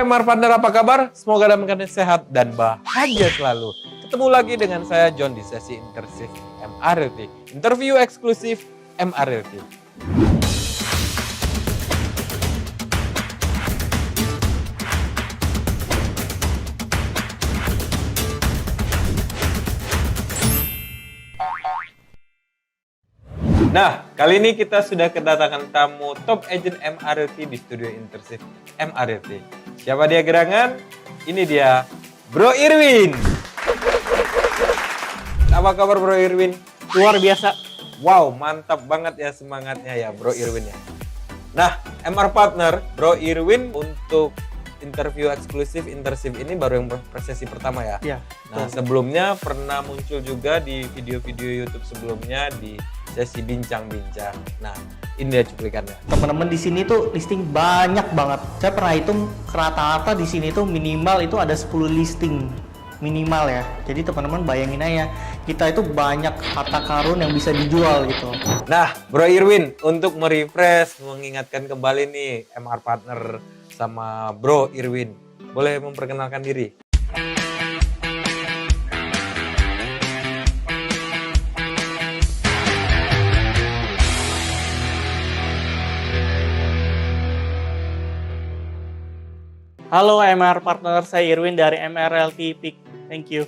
MR Partner, apa kabar? Semoga dalam keadaan sehat dan bahagia selalu. Ketemu lagi dengan saya John di sesi intersif MRLT. Interview eksklusif MRLT. Nah, kali ini kita sudah kedatangan tamu top agent MRLT di studio intersif MRLT. Siapa dia gerangan? Ini dia, Bro Irwin. Apa kabar Bro Irwin? Luar biasa. Wow, mantap banget ya semangatnya ya Bro Irwin ya. Nah, MR Partner, Bro Irwin untuk interview eksklusif intersif ini baru yang sesi pertama ya? Iya. Nah, sebelumnya pernah muncul juga di video-video YouTube sebelumnya di sesi bincang-bincang. Nah, ini dia cuplikannya. Teman-teman di sini tuh listing banyak banget. Saya pernah hitung rata-rata di sini tuh minimal itu ada 10 listing minimal ya. Jadi teman-teman bayangin aja, kita itu banyak harta karun yang bisa dijual gitu. Nah, Bro Irwin, untuk merefresh, mengingatkan kembali nih MR Partner sama Bro Irwin, boleh memperkenalkan diri? Halo MR Partner, saya Irwin dari MRLT Peak. Thank you.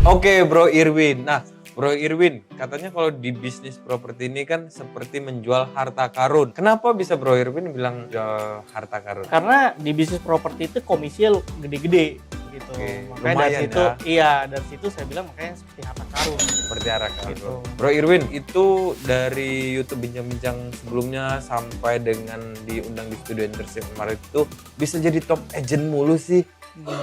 Oke, Bro Irwin. Nah, Bro Irwin, katanya kalau di bisnis properti ini kan seperti menjual harta karun. Kenapa bisa Bro Irwin bilang jual harta karun? Karena di bisnis properti itu komisinya gede-gede gitu. Oke, Makanya dari lumayan situ, ya. iya, dari situ saya bilang makanya seperti harta karun. Seperti harta karun. Gitu. Bro Irwin, itu dari YouTube bincang-bincang sebelumnya sampai dengan diundang di studio intersif kemarin itu bisa jadi top agent mulu sih.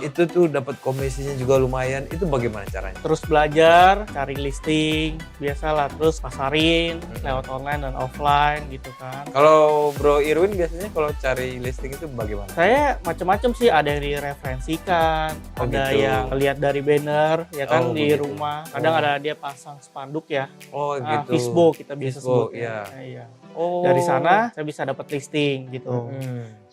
Itu tuh dapat komisinya juga lumayan. Itu bagaimana caranya? Terus belajar, cari listing, biasalah, terus pasarin lewat online dan offline gitu kan. Kalau Bro Irwin biasanya kalau cari listing itu bagaimana? Saya macam-macam sih, ada yang direferensikan, Oh, ada gitu. yang lihat dari banner ya kan Oh, di begitu. rumah. Kadang Oh. ada dia pasang spanduk ya. Oh gitu. Fishbowl kita biasa Fishbowl, sebut iya. ya. Iya. Oh. Dari sana saya bisa dapat listing gitu.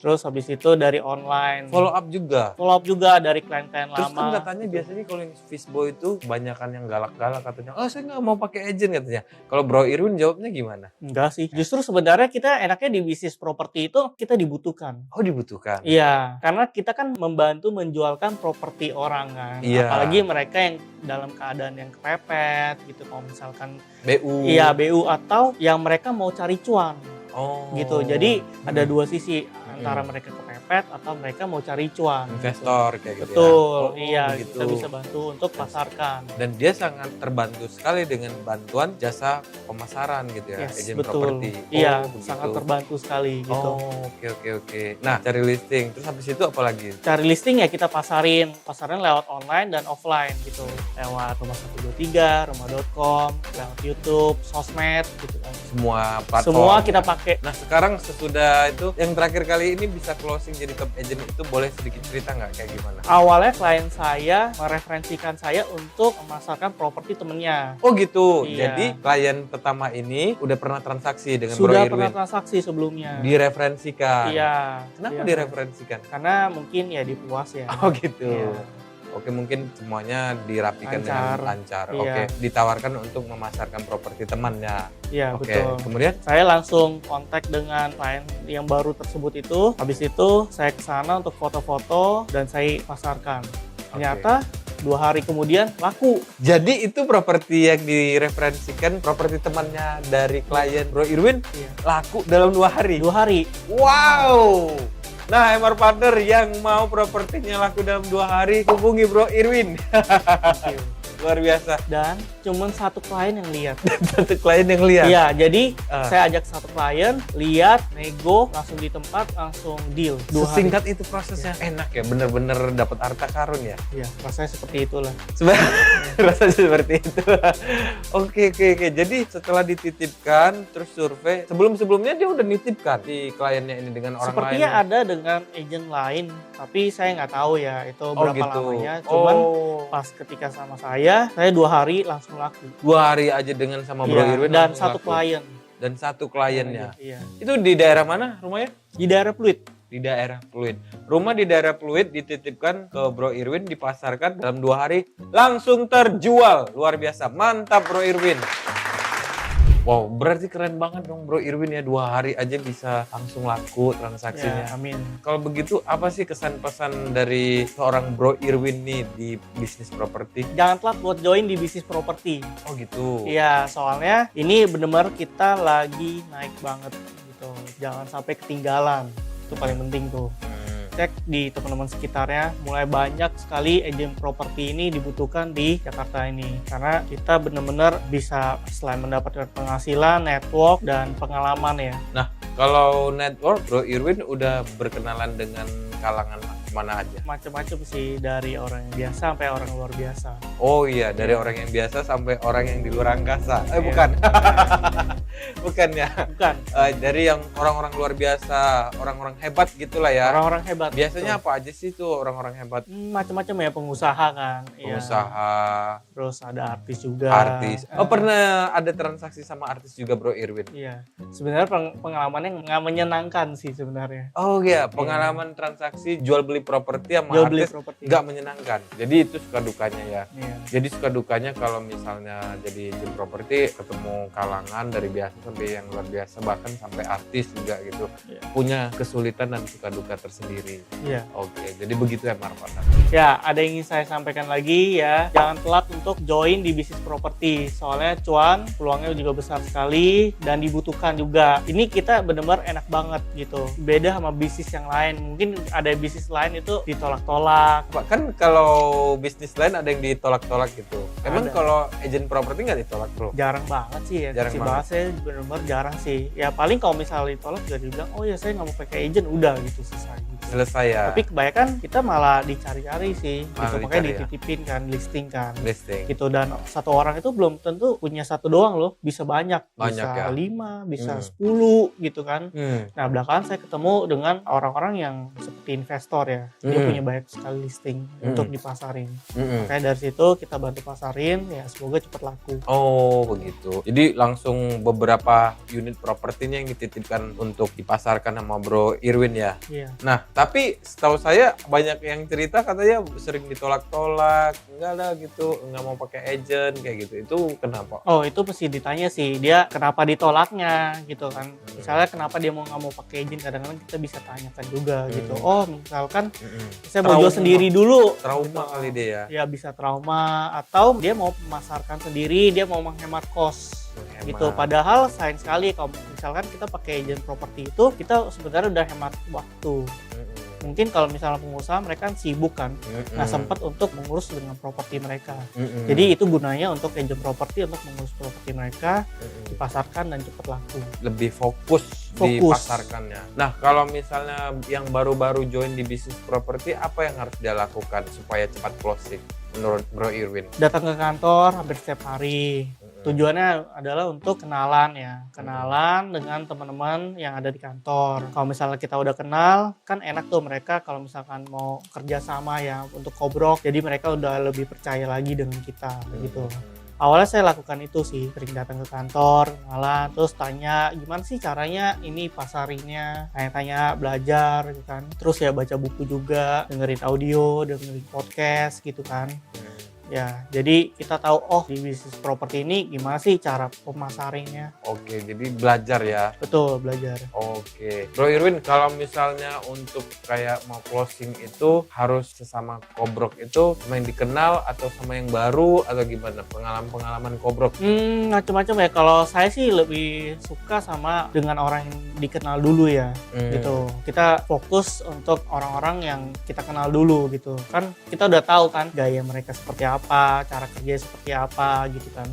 Terus habis itu dari online. Follow up juga. Follow up juga dari klien-klien Terus lama. kan katanya gitu. biasanya kalau yang fishbowl itu kebanyakan yang galak-galak katanya. Oh saya nggak mau pakai agent katanya. Kalau Bro Irwin jawabnya gimana? Enggak sih. Justru sebenarnya kita enaknya di bisnis properti itu kita dibutuhkan. Oh dibutuhkan. Iya, karena kita kan membantu menjualkan properti orang kan. Iya. Apalagi mereka yang dalam keadaan yang kepepet gitu. Kalau misalkan BU. iya BU atau yang mereka mau cari cuan Oh. gitu. Jadi ada dua sisi, antara mereka kepepet atau mereka mau cari cuan. Investor kayak gitu. Betul, ya. iya begitu. kita bisa bantu untuk pasarkan. Dan dia sangat terbantu sekali dengan bantuan jasa pemasaran gitu ya, Yes, agent betul. properti. Iya, begitu. sangat terbantu sekali gitu. Oh, oke. Nah, cari listing. Terus habis itu apa lagi? Cari listing ya kita pasarin lewat online dan offline gitu, lewat rumah 123, rumah.com, lewat YouTube, sosmed gitu kan. Semua platform. Semua kita pakai. Nah, sekarang sesudah itu yang terakhir kali ini bisa closing jadi top agent itu boleh sedikit cerita nggak kayak gimana? Awalnya klien saya mereferensikan saya untuk memasarkan properti temennya. Oh gitu. Iya. Jadi klien pertama ini udah pernah transaksi dengan Sudah Bro pernah Irwin. transaksi sebelumnya. Direferensikan. Iya. Kenapa iya. direferensikan? Karena mungkin ya dipuas ya. Oh gitu. Iya. Oke, mungkin semuanya dirapikan dengan lancar. Iya. Oke, ditawarkan untuk memasarkan properti temannya. Iya, Oke, betul. kemudian Saya langsung kontak dengan klien yang baru tersebut itu. Habis itu saya ke sana untuk foto-foto dan saya pasarkan. Ternyata 2 hari kemudian laku. jadi itu properti yang direferensikan properti temannya dari klien Bro Irwin Iya. laku dalam 2 hari. 2 hari. Wow. Nah, MR Partner yang mau propertinya laku dalam 2 hari, hubungi Bro Irwin. Luar biasa. Dan cuman satu klien yang lihat. Satu klien yang lihat. Iya, jadi Ah. saya ajak satu klien, lihat, nego, langsung di tempat, langsung deal. 2 hari. Sesingkat itu prosesnya. Enak ya, bener-bener dapat harta karun ya. Iya, rasanya seperti itulah. Rasanya seperti itu. Oke. Jadi setelah dititipkan, terus survei, sebelumnya dia udah nitipkan si kliennya ini dengan orang Sepertinya lain. ada dengan agent lain, tapi saya nggak tahu ya itu berapa gitu. lamanya. Cuman pas ketika sama saya 2 hari langsung laku. 2 hari aja dengan sama Bro Iya, Irwin dan langsung satu laku. klien. Dan satu kliennya. Iya. Itu di daerah mana rumahnya? Di daerah Pluit. di daerah Pluit. Rumah di daerah Pluit dititipkan ke Bro Irwin, dipasarkan dalam 2 hari langsung terjual. Luar biasa, mantap Bro Irwin. Wow, berarti keren banget dong Bro Irwin ya, 2 hari aja bisa langsung laku transaksinya. Ya, amin. Kalau begitu apa sih kesan pesan dari seorang Bro Irwin nih di bisnis properti? Jangan telat buat join di bisnis properti. Oh gitu. Iya, soalnya ini benar-benar kita lagi naik banget gitu. Jangan sampai ketinggalan. Itu paling penting tuh. Cek di teman-teman sekitarnya, mulai banyak sekali agen properti ini dibutuhkan di Jakarta ini, karena kita benar-benar bisa selain mendapatkan penghasilan, network, dan pengalaman ya. Nah, kalau network Bro Irwin udah berkenalan dengan kalangan mana aja? Macam-macam sih, dari orang yang biasa sampai orang luar biasa. Oh iya, dari orang yang biasa sampai orang yang di luar angkasa. Iya. Bukan. Bukan ya. Bukan, Dari yang orang-orang luar biasa, orang-orang hebat gitulah ya. orang-orang hebat. Biasanya Betul. apa aja sih tuh orang-orang hebat? Macam-macam ya, pengusaha kan. Iya. Pengusaha, Terus ada artis juga. artis. Oh, pernah ada transaksi sama artis juga Bro Irwin? Iya. Sebenarnya pengalamannya nggak menyenangkan sih sebenarnya. Oh iya, pengalaman transaksi jual beli properti sama Jual beli artis properti. nggak menyenangkan. Jadi itu suka dukanya ya. Iya. Jadi suka dukanya kalau misalnya jadi agent properti ketemu kalangan dari biasa sampai yang luar biasa, bahkan sampai artis juga gitu. Iya. Punya kesulitan dan suka duka tersendiri. Iya. Oke, jadi begitu ya Marfata. Ya, ada yang ingin saya sampaikan lagi ya. Jangan telat untuk join di bisnis properti. Soalnya cuan, peluangnya juga besar sekali dan dibutuhkan juga. Ini kita benar-benar enak banget gitu. Beda sama bisnis yang lain. Mungkin ada bisnis lain itu ditolak-tolak. Pak, kan kalau bisnis lain ada yang ditolak-tolak gitu. Emang Ada. kalau agent properti nggak ditolak bro? Jarang banget sih ya. Jarang Si banget. bahasanya benar-benar jarang sih. Ya paling kalau misalnya ditolak juga dibilang, oh ya saya nggak mau pakai agent, udah gitu selesai gitu. Selesai ya. Tapi kebanyakan kita malah dicari-cari sih, Malah gitu. Makanya dicari ya? dititipin kan, listing kan, listing. gitu. Dan satu orang itu belum tentu punya satu doang loh, bisa banyak, Banyak bisa ya? 5, bisa Hmm. 10 gitu kan. Hmm. Nah belakangan saya ketemu dengan orang-orang yang seperti investor ya, dia Hmm. punya banyak sekali listing untuk dipasarin. Mm-mm. Makanya dari situ kita bantu pasarin, ya semoga cepat laku. Oh begitu. Jadi langsung beberapa unit propertinya yang dititipkan untuk dipasarkan sama Bro Irwin ya. Iya. Nah tapi setahu saya banyak yang cerita katanya sering ditolak-tolak, enggak lah gitu, nggak mau pakai agent kayak gitu. Itu kenapa? Oh itu mesti ditanya sih, dia kenapa ditolaknya gitu kan. Misalnya kenapa dia nggak mau pakai izin, kadang-kadang kita bisa tanyakan juga gitu. Oh misalkan Mm-mm. saya mau jual Trauma. sendiri dulu. Trauma kali dia ya. Ya bisa trauma, atau dia mau memasarkan sendiri, dia mau menghemat kos Menghemat. gitu. Padahal sayang sekali kalau misalkan kita pakai agent properti itu, kita sebenarnya udah hemat waktu. Mm-mm. Mungkin kalau misalnya pengusaha mereka kan sibuk kan, Mm-mm. nggak sempat untuk mengurus dengan properti mereka. Mm-mm. Jadi itu gunanya untuk agent properti, untuk mengurus properti mereka, Mm-mm. dipasarkan dan cepat laku. lebih fokus Fokus. dipasarkannya. Nah, kalau misalnya yang baru-baru join di bisnis properti, apa yang harus dia lakukan supaya cepat closing menurut Bro Irwin? Datang ke kantor hampir setiap hari. Tujuannya adalah untuk kenalan ya, kenalan dengan teman-teman yang ada di kantor. Kalau misalnya kita udah kenal, kan enak tuh mereka kalau misalkan mau kerja sama ya untuk kobrok, jadi mereka udah lebih percaya lagi dengan kita gitu. Awalnya saya lakukan itu sih, sering datang ke kantor, kenalan, terus tanya gimana sih caranya ini pasarinnya, tanya-tanya, belajar gitu kan. Terus ya baca buku juga, dengerin audio, dengerin podcast gitu kan. Ya, jadi kita tahu oh di bisnis properti ini gimana sih cara pemasarinnya. Oke, jadi belajar ya. Betul, belajar. Oke. Bro Irwin, kalau misalnya untuk kayak mau closing itu harus sesama kobrok itu sama yang dikenal atau sama yang baru atau gimana? Pengalaman-pengalaman kobrok. Macam-macam ya. Kalau saya sih lebih suka sama dengan orang yang dikenal dulu ya. Gitu. Kita fokus untuk orang-orang yang kita kenal dulu gitu. Kan kita udah tahu kan gaya mereka seperti apa, cara kerja seperti apa gitu kan.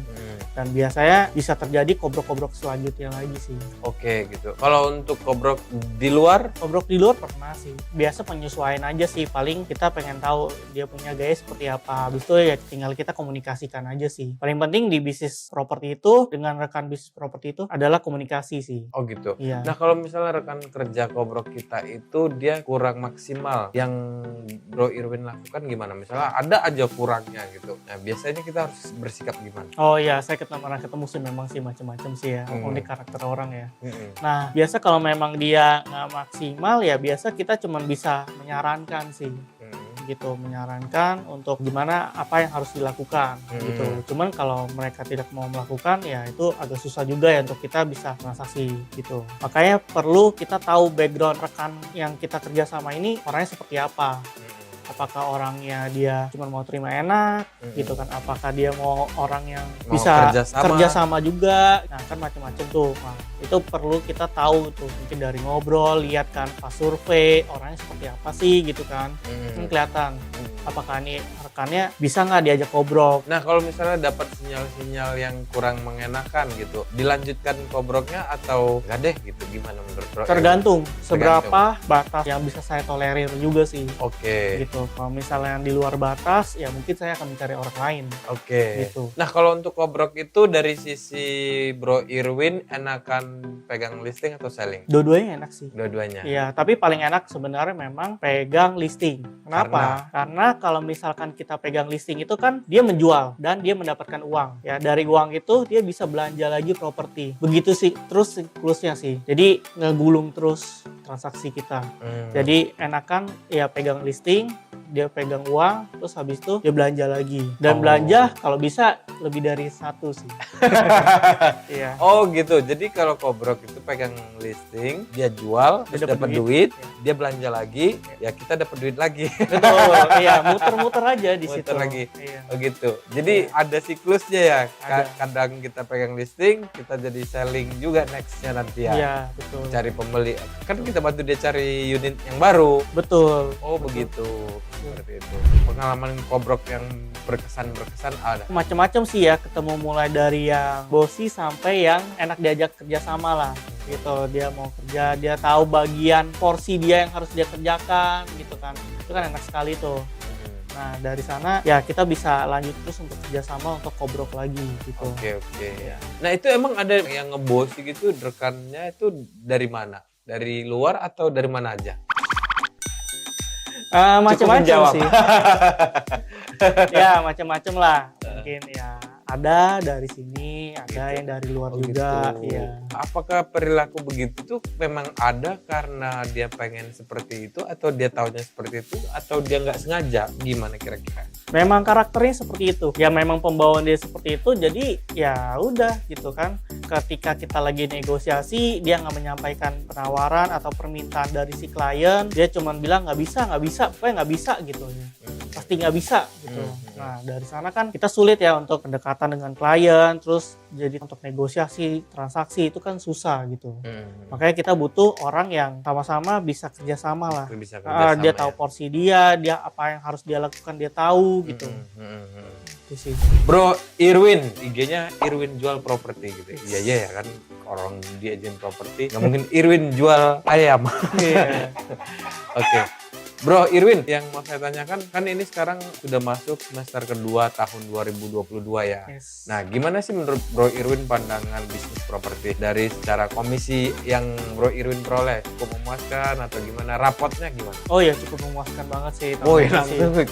Dan biasanya bisa terjadi kobrok-kobrok selanjutnya lagi sih. Oke gitu. Kalau untuk kobrok di luar, Kobrok di luar pernah sih. Biasa penyesuaian aja sih. Paling kita pengen tahu dia punya gaya seperti apa. Habis itu ya tinggal kita komunikasikan aja sih. Paling penting di bisnis properti itu dengan rekan bisnis properti itu adalah komunikasi sih. oh gitu. Iya. Nah kalau misalnya rekan kerja kobrok kita itu dia kurang maksimal, yang Bro Irwin lakukan gimana? Misalnya ada aja kurangnya gitu. Nah biasanya kita harus bersikap gimana? Oh iya, saya kita pernah ketemu sih memang sih macam-macam sih ya, unik karakter orang ya. Mm-mm. Nah, biasa kalau memang dia nggak maksimal ya biasa kita cuma bisa menyarankan sih. Gitu, menyarankan untuk gimana apa yang harus dilakukan gitu. Cuman kalau mereka tidak mau melakukan ya itu agak susah juga ya untuk kita bisa transaksi gitu. Makanya perlu kita tahu background rekan yang kita kerja sama ini orangnya seperti apa. Apakah orangnya dia cuma mau terima enak gitu kan, apakah dia mau orang yang Mau bisa kerjasama. kerjasama juga. Nah kan macam-macam tuh. Nah, itu perlu kita tahu tuh, mungkin dari ngobrol, lihat kan pas survei orangnya seperti apa sih gitu kan. Kan kelihatan apakah ini rekannya bisa nggak diajak ngobrol. Nah, kalau misalnya dapat sinyal-sinyal yang kurang mengenakan gitu, dilanjutkan kobroknya atau enggak deh gitu, gimana menurut Bro? Tergantung seberapa batas yang bisa saya tolerir juga sih. Oke. Gitu. Kalau misalnya yang di luar batas ya mungkin saya akan mencari orang lain. Oke. Gitu. Nah, kalau untuk kobrok itu dari sisi Bro Irwin enakan pegang listing atau selling? Dua-duanya enak sih. Dua-duanya. Iya, tapi paling enak sebenarnya memang pegang listing. Kenapa? Karena kalau misalkan kita pegang listing itu kan dia menjual dan dia mendapatkan uang. Ya, dari uang itu dia bisa belanja lagi properti. Begitu sih terus siklusnya sih. Jadi ngegulung terus transaksi kita. Jadi enakan ya pegang listing, dia pegang uang, terus habis itu dia belanja lagi. Dan belanja kalau bisa lebih dari satu sih. Iya. Oh gitu, jadi kalau kobrok itu pegang listing, dia jual, Dia terus dapat dapat duit, duit. dia belanja lagi, ya kita dapat duit lagi. Betul, iya muter-muter aja di situ. Muter lagi. Iya. Oh gitu. Jadi ada siklusnya ya. Ada. Kadang kita pegang listing, kita jadi selling juga nextnya nanti ya. Iya, betul. Cari pembeli. Kan kita bantu dia cari unit yang baru. Betul. Oh begitu. Seperti itu. Pengalaman kobrok yang berkesan ada. Macam-macam sih ya, ketemu mulai dari yang bosi sampai yang enak diajak kerjasama lah gitu. Dia mau kerja, dia tahu bagian porsi dia yang harus dia kerjakan gitu kan. Itu kan enak sekali tuh. Nah dari sana ya kita bisa lanjut terus untuk kerjasama untuk kobrok lagi gitu. Oke. Nah itu emang ada yang ngebosi gitu rekannya itu dari mana? Dari luar atau dari mana aja? Macam-macam menjawab. sih. Ya macam-macam lah. Mungkin ya ada dari sini, ada yang dari luar juga. Gitu. Iya. Apakah perilaku begitu tuh memang ada karena dia pengen seperti itu atau dia taunya seperti itu atau dia nggak sengaja? Gimana kira-kira? Memang karakternya seperti itu. Ya memang pembawaan dia seperti itu. Jadi ya udah gitu kan. Ketika kita lagi negosiasi, dia nggak menyampaikan penawaran atau permintaan dari si klien, dia cuma bilang nggak bisa, pokoknya nggak bisa gitu ya. Pasti nggak bisa gitu. Nah dari sana kan kita sulit ya untuk pendekatan dengan klien, terus jadi untuk negosiasi transaksi itu kan susah gitu. Makanya kita butuh orang yang sama-sama bisa kerjasama lah. Bisa Dia tahu porsi dia apa yang harus dia lakukan dia tahu gitu. Itu sih. Bro Irwin, IG-nya Irwin jual properti gitu. Iya ya kan orang dia agen properti, nggak mungkin Irwin jual ayam. Iya. Oke. Bro Irwin, yang mau saya tanyakan kan ini sekarang sudah masuk semester kedua tahun 2022 ya. Yes. Nah, gimana sih menurut Bro Irwin pandangan bisnis properti dari secara komisi yang Bro Irwin peroleh? Cukup memuaskan atau gimana? Rapotnya gimana? Oh ya cukup memuaskan banget sih. Oh iya, sih. langsung.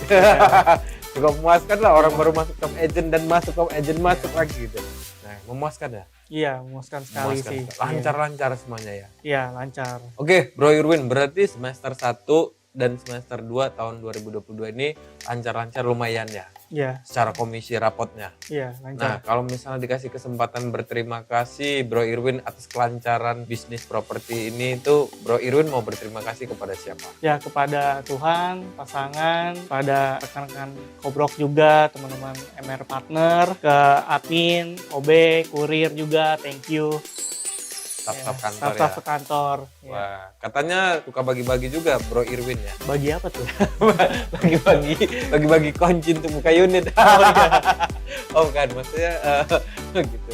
Cukup memuaskan lah orang baru masuk top agent dan masuk top agent masuk lagi gitu. Nah, memuaskan ya? Iya, memuaskan sekali Memuaskan. sih. Lancar-lancar semuanya ya? Iya, lancar. Oke, Bro Irwin, berarti semester 1 dan semester 2 tahun 2022 ini lancar-lancar lumayan ya? Iya, Secara komisi rapotnya. iya, Nah, lancar. kalau misalnya dikasih kesempatan berterima kasih Bro Irwin atas kelancaran bisnis properti ini itu Bro Irwin mau berterima kasih kepada siapa? Ya, kepada Tuhan, pasangan, pada rekan-rekan Kobrok juga, teman-teman MR Partner, ke admin, OB, kurir juga, thank you. Staf-staf kantor Staf-staf ya? kantor. Ya. Wah, katanya suka bagi-bagi juga Bro Irwin ya? Bagi apa tuh? Bagi-bagi kunci untuk buka unit. Oh bukan, maksudnya gitu.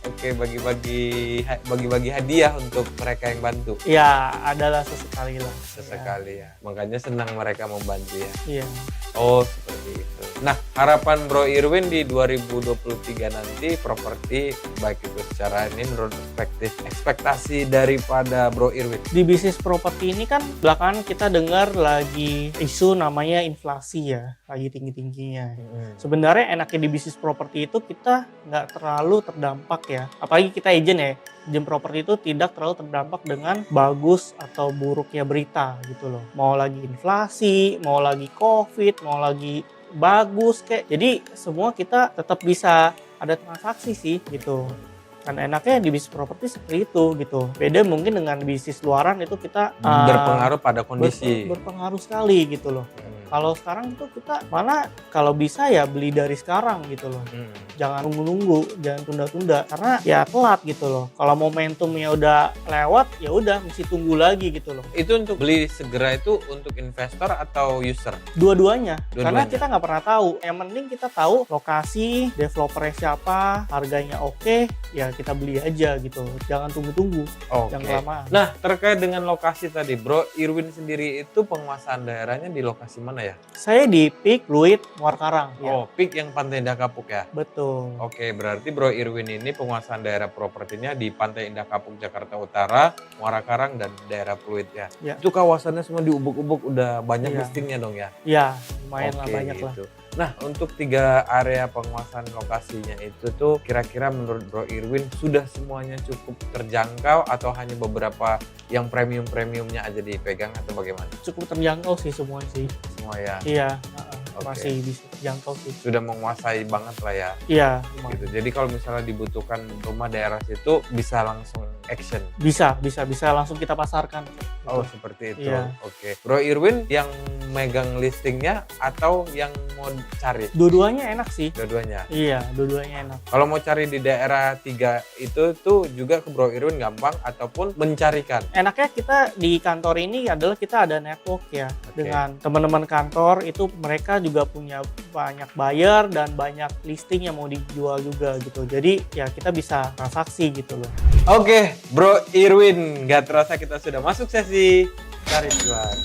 Oke, bagi-bagi hadiah untuk mereka yang bantu. Ya, adalah sesekali lah. Sesekali ya. Makanya senang mereka membantu ya. Iya. Oh, seperti itu. Nah, harapan Bro Irwin di 2023 nanti properti, baik itu secara ini menurut ekspektasi daripada Bro Irwin. Di bisnis properti ini kan belakangan kita dengar lagi isu namanya inflasi ya, lagi tinggi-tingginya. Sebenarnya enaknya di bisnis properti itu kita nggak terlalu terdampak ya, apalagi kita agent ya. Agent properti itu tidak terlalu terdampak dengan bagus atau buruknya berita gitu loh. Mau lagi inflasi, mau lagi COVID, mau lagi bagus kayak. Jadi semua kita tetap bisa ada transaksi sih gitu. Kan enaknya di bisnis properti seperti itu gitu. Beda mungkin dengan bisnis luaran itu kita Berpengaruh pada kondisi. berpengaruh sekali gitu loh. Kalau sekarang tuh kita mana kalau bisa ya beli dari sekarang gitu loh. Jangan nunggu-nunggu, jangan tunda-tunda karena ya telat gitu loh. Kalau momentumnya udah lewat ya udah mesti tunggu lagi gitu loh. Itu untuk beli segera itu untuk investor atau user? Dua-duanya. Karena Dua-duanya. kita nggak pernah tahu. Yang penting kita tahu lokasi, developernya siapa, harganya oke, ya kita beli aja gitu. Jangan tunggu-tunggu, Oke. jangan kelamaan. Nah, terkait dengan lokasi tadi, Bro Irwin sendiri itu penguasaan daerahnya di lokasi mana ya? Saya di Peak Fluid Muara Karang. Ya, Oh, Peak yang Pantai Indah Kapuk ya? betul. Oke, berarti Bro Irwin ini penguasaan daerah propertinya di Pantai Indah Kapuk, Jakarta Utara, Muara Karang, dan daerah Fluid ya? Ya. Itu kawasannya semua diubuk-ubuk, udah banyak Iya. listingnya dong ya? Ya, lumayan lah Oke, banyak lah. gitu. Nah, untuk 3 area penguasaan lokasinya itu tuh kira-kira menurut Bro Irwin sudah semuanya cukup terjangkau atau hanya beberapa yang premium-premiumnya aja dipegang atau bagaimana? Cukup terjangkau sih semua sih. Semua ya Iya, Oke. masih bisa terjangkau sih. sudah menguasai banget lah ya. Iya, lumayan. Gitu. Jadi kalau misalnya dibutuhkan rumah daerah situ bisa langsung action. Bisa langsung kita pasarkan. Oh, Gitu. seperti itu. Iya. Oke. Bro Irwin yang megang listingnya atau yang mau cari? Dua-duanya enak sih. Dua-duanya. Iya, dua-duanya enak. Kalau mau cari di daerah 3 itu tuh juga ke Bro Irwin gampang ataupun mencarikan. Enaknya kita di kantor ini adalah kita ada network ya. Oke. Dengan teman-teman kantor itu mereka juga punya banyak buyer dan banyak listing yang mau dijual juga gitu. Jadi ya kita bisa transaksi gitu loh. Oke, Bro Irwin, nggak terasa kita sudah masuk sesi cari cuan.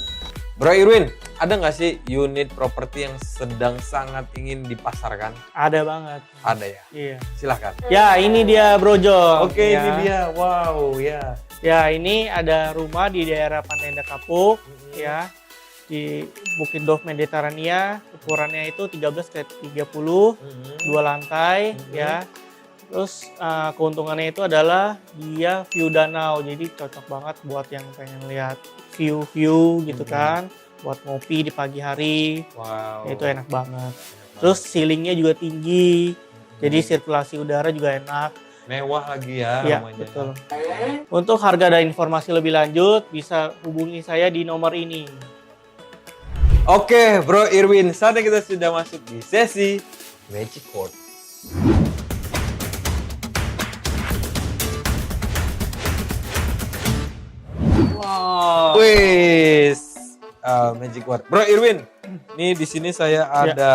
Bro Irwin, ada nggak sih unit properti yang sedang sangat ingin dipasarkan? Ada banget. Ada ya? Iya. Silahkan. Ya, ini dia Brojo. Oke, ya. ini dia. Wow, ya. Ya, ini ada rumah di daerah Pantai Indah Kapuk ya. Di Bukit Dov Mediterania, ukurannya itu 13 ke 30, 2 lantai ya. Terus keuntungannya itu adalah dia view danau, jadi cocok banget buat yang pengen lihat view gitu kan, buat ngopi di pagi hari, Wow. itu enak banget. Terus ceilingnya juga tinggi, jadi sirkulasi udara juga enak. Mewah lagi ya Ya, rumahnya. betul. Untuk harga dan informasi lebih lanjut bisa hubungi saya di nomor ini. Oke, Bro Irwin, saatnya kita sudah masuk di sesi Magic Word. Wow. Wis, Magic Word. Bro Irwin, nih di sini saya ada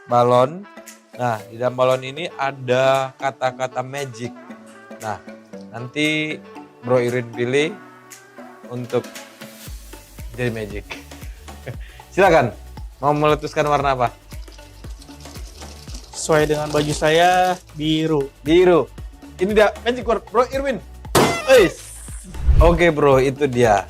balon. Nah, di dalam balon ini ada kata-kata magic. Nah, nanti Bro Irwin pilih untuk jadi magic. Silakan, mau meletuskan warna apa? Sesuai dengan baju saya, biru. Biru. Ini dia Magic Word Bro Irwin. Wis. Oke Bro, itu dia.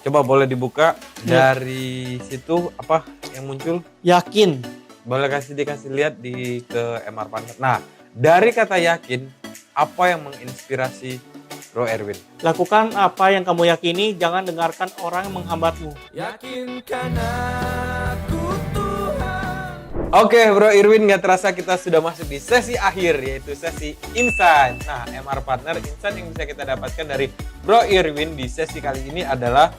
Coba boleh dibuka dari situ apa yang muncul? Yakin. Boleh dikasih lihat di ke MR Partner. Nah, dari kata yakin, apa yang menginspirasi Bro Irwin? Lakukan apa yang kamu yakini, jangan dengarkan orang yang menghambatmu. Yakinkan aku Tuhan. Oke Bro Irwin, nggak terasa kita sudah masuk di sesi akhir, yaitu sesi Insight. Nah, MR Partner Insight yang bisa kita dapatkan dari Bro Irwin di sesi kali ini adalah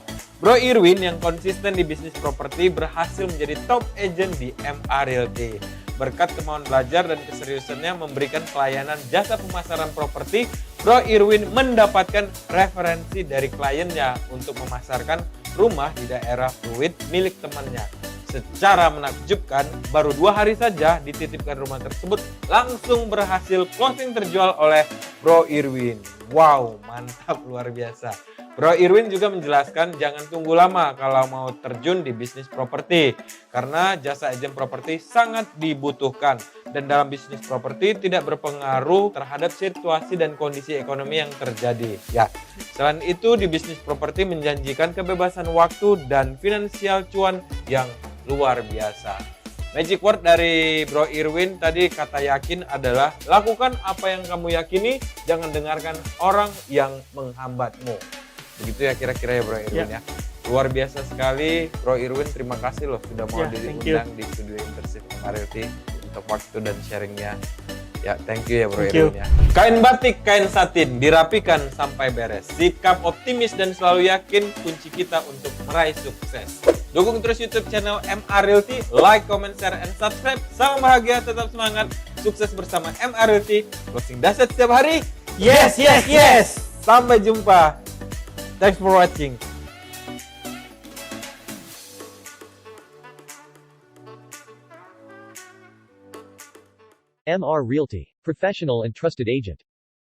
Bro Irwin yang konsisten di bisnis properti berhasil menjadi top agent di MA Realty. Berkat kemauan belajar dan keseriusannya memberikan pelayanan jasa pemasaran properti, Bro Irwin mendapatkan referensi dari kliennya untuk memasarkan rumah di daerah Fluid milik temannya. Secara menakjubkan, baru 2 hari saja dititipkan rumah tersebut langsung berhasil closing terjual oleh Bro Irwin. Wow, mantap luar biasa. Bro Irwin juga menjelaskan jangan tunggu lama kalau mau terjun di bisnis properti karena jasa agen properti sangat dibutuhkan dan dalam bisnis properti tidak berpengaruh terhadap situasi dan kondisi ekonomi yang terjadi. Ya, selain itu di bisnis properti menjanjikan kebebasan waktu dan finansial cuan yang luar biasa. Magic word dari Bro Irwin tadi kata yakin adalah lakukan apa yang kamu yakini, jangan dengarkan orang yang menghambatmu. Begitu ya kira-kira ya Bro Irwin ya. Luar biasa sekali Bro Irwin, terima kasih loh sudah mau diundang di studio Internship MRLT untuk waktu dan sharingnya. Ya, thank you ya Bro Irwin ya. Kain batik, kain satin dirapikan sampai beres. Sikap optimis dan selalu yakin kunci kita untuk meraih sukses. Dukung terus YouTube channel MR Realty, like, comment, share, and subscribe. Salam bahagia, tetap semangat, sukses bersama MR Realty. Closing dahsyat setiap hari. Yes, yes, yes. Sampai jumpa. Thanks for watching. MR Realty, professional and trusted agent.